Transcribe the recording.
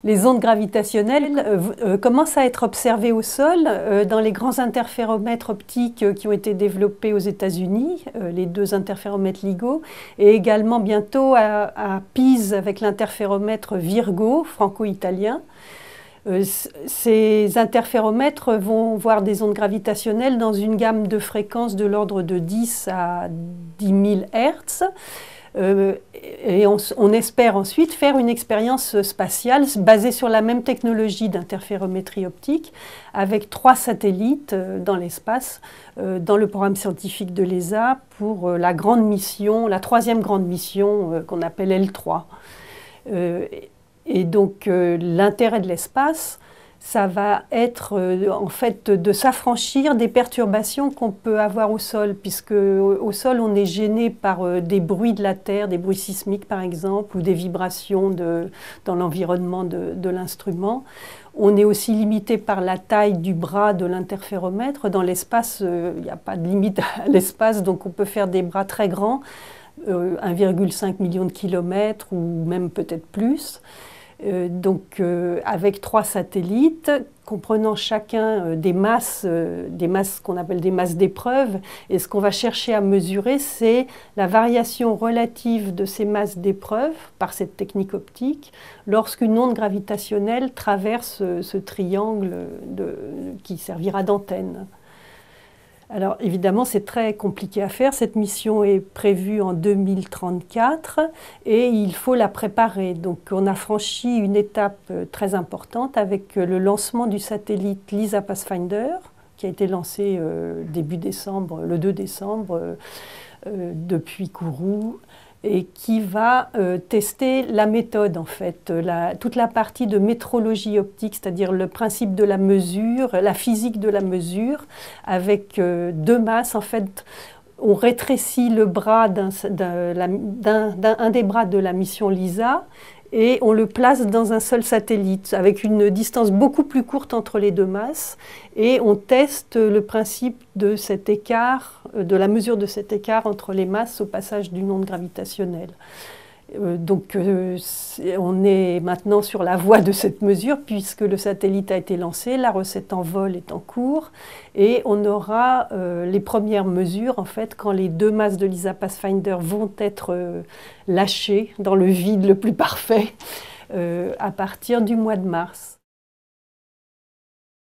Les ondes gravitationnelles commencent à être observées au sol dans les grands interféromètres optiques qui ont été développés aux États-Unis, les deux interféromètres LIGO, et également bientôt à Pise avec l'interféromètre Virgo, franco-italien. Ces interféromètres vont voir des ondes gravitationnelles dans une gamme de fréquences de l'ordre de 10 à 10 000 Hz. Et on espère ensuite faire une expérience spatiale basée sur la même technologie d'interférométrie optique avec 3 satellites dans l'espace dans le programme scientifique de l'ESA pour la grande mission, la 3e grande mission qu'on appelle L3. Et donc l'intérêt de l'espace, ça va être en fait de s'affranchir des perturbations qu'on peut avoir au sol, puisque au sol on est gêné par des bruits de la Terre, des bruits sismiques par exemple, ou des vibrations dans l'environnement de l'instrument. On est aussi limité par la taille du bras de l'interféromètre. Dans l'espace, il n'y a pas de limite à l'espace, donc on peut faire des bras très grands, 1,5 million de kilomètres ou même peut-être plus. Avec 3 satellites, comprenant chacun des masses qu'on appelle des masses d'épreuves. Et ce qu'on va chercher à mesurer, c'est la variation relative de ces masses d'épreuves par cette technique optique lorsqu'une onde gravitationnelle traverse ce triangle qui servira d'antenne. Alors évidemment, c'est très compliqué à faire. Cette mission est prévue en 2034 et il faut la préparer. Donc on a franchi une étape très importante avec le lancement du satellite LISA Pathfinder qui a été lancé début décembre, le 2 décembre, depuis Kourou, et qui va tester la méthode en fait, toute la partie de métrologie optique, c'est-à-dire le principe de la mesure, la physique de la mesure, avec 2 masses en fait. On rétrécit le bras un des bras de la mission LISA et on le place dans un seul satellite avec une distance beaucoup plus courte entre les 2 masses et on teste le principe de cet écart, de la mesure de cet écart entre les masses au passage d'une onde gravitationnelle. On est maintenant sur la voie de cette mesure puisque le satellite a été lancé, la recette en vol est en cours et on aura les premières mesures en fait quand les 2 masses de LISA Pathfinder vont être lâchées dans le vide le plus parfait à partir du mois de mars.